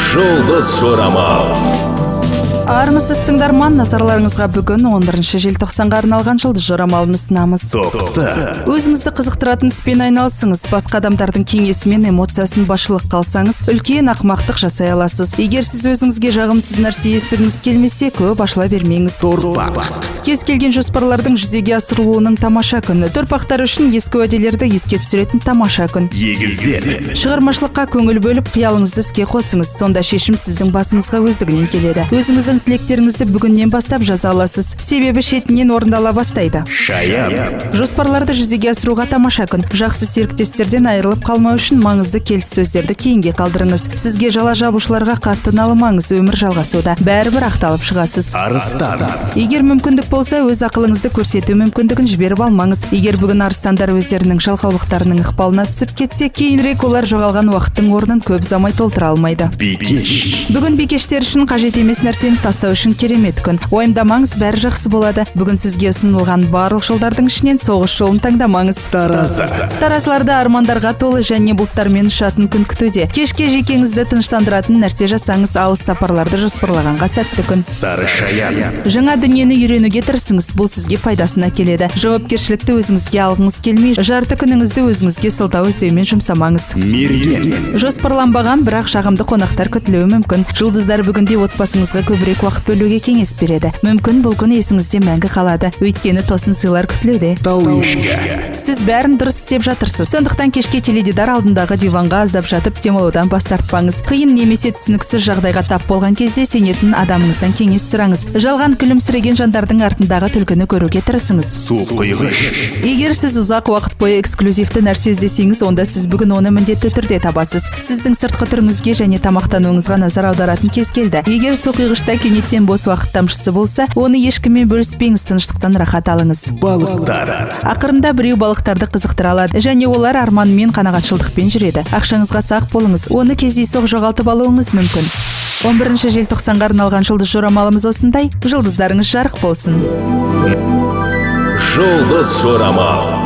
Жұлдыз жорамал. Армысыз тыңдарман, назарларыңызға бүгін 11 желтоқсанға арналған жұлдыз жорамалын ұсынамыз. Тоқта. Өзіңізді қызықтыратын іспен айналысыңыз, басқа адамдардың кеңесі мен эмоциясын басшылыққа алсаңыз, үлкен ақымақтық жасай аласыз. Егер сіз өзіңізге жағымсыз нәрсе естігіңіз келмесе, көп ашыла бермеңіз. Торпақ. Кез келген жоспарлардың жүзеге асырылуының тамаша күні. Торпақтар үшін ескі уәделерді еске түсіретін тамаша күн. Егіздер. Шығармашылыққа көңіл бөліп, қиялыңызды іске қосыңыз. Сонда шешім сіздің басыңызға өздігінен келеді. Өзіңіздің тілектеріңізді бүгіннен бастап жаза аласыз. Себебі шетінен орындала бастайды. Шаян. Жоспарларды жүзеге асыруға тамаша күн. Жақсы серіктестерден айырылып қалмау үшін маңызды келіссөздерді кейінге қалдырыңыз. Сізге жала жабушыларға қатты налымаңыз, өмір жалғасуда. Бәрібір ақталып шығасыз. Арыстан. Егер мүмкіндік болса, өз ақылыңызды көрсету мүмкіндігін жіберіп алмаңыз. Егер бүгін арыстандар өздерінің жалқаулықтарының ықпалына түсіп кетсе, кейінірек олар жоғалған уақыттың орнын көп ұзамай толтыра алмайды. Бикеш. Бүгін бикештер үшін қажет емес нәрсені тастау үшін керемет күн. Уайымдамаңыз, бәрі жақсы болады. Бүгін сізге ұсынылған барлық жолдардың ішінен соғыс жолын таңдамаңыз. Таразы. Таразыларда армандарға толы және бұлттармен ұшатын күн күтуде. Кешке жүйкеңізді тыныштандыратын нәрсе жасаңыз, алыс сапарларды жоспарлағанға сәтті күн. Сары шаян. Жаңа дүниені үйренуге тырысыңыз, бұл сізге пайдасына келеді. Жауапкершілікті өзіңізге алғыңыз келмей, жарты күніңізді өзіңізге сылтау іздеумен жұмсамаңыз. Мерген. Жоспарланбаған, бірақ жағымды қонақтар күтілуі мүмкін. Жұлдыздар бүгінде отбасыңызға көбірек уақыт бөлуге кеңес береді. Мүмкін бұл күн есіңізде мәңгі қалады. Өйткені тосын сыйлар күтілуде. Тауышқа. Сіз бәрін дұрыс істеп жатырсыз. Сондықтан кешке теледидар алдындағы диванға аздап жатып демалудан бас тартпаңыз. Қиын немесе түсініксіз жағдайға тап болған кезде сенетін адамыңыздан кеңес сұраңыз. Жалған күлімсіреген жандардың артындағы түлкіні көруге тырысыңыз. Су құйғыш. Егер сіз ұзақ уақыт бойы эксклюзивті нәрсе іздесеңіз, онда сіз бүгін оны міндетті түрде табасыз. Сіздің сыртқы түріңізге және тамақтануыңызға назар аударатын кез келді. Егер су құйғышта кенеттен бос уақыт тамшысы болса, оны ешкіммен бөліспеңіз, тыныштықтан рахат алыңыз. Балықтар. Ақырында біреу балықтарды қызықтыра алады және олар арманмен қанағатшылдықпен жүреді. Ақшаңызға сақ болыңыз, оны кездейсоқ жоғалтып алуыңыз мүмкін. 11 желтоқсанға арналған жұлдыз жорамалымыз осындай. Жұлдыздарыңыз жарық болсын. Жұлдыз жорамал.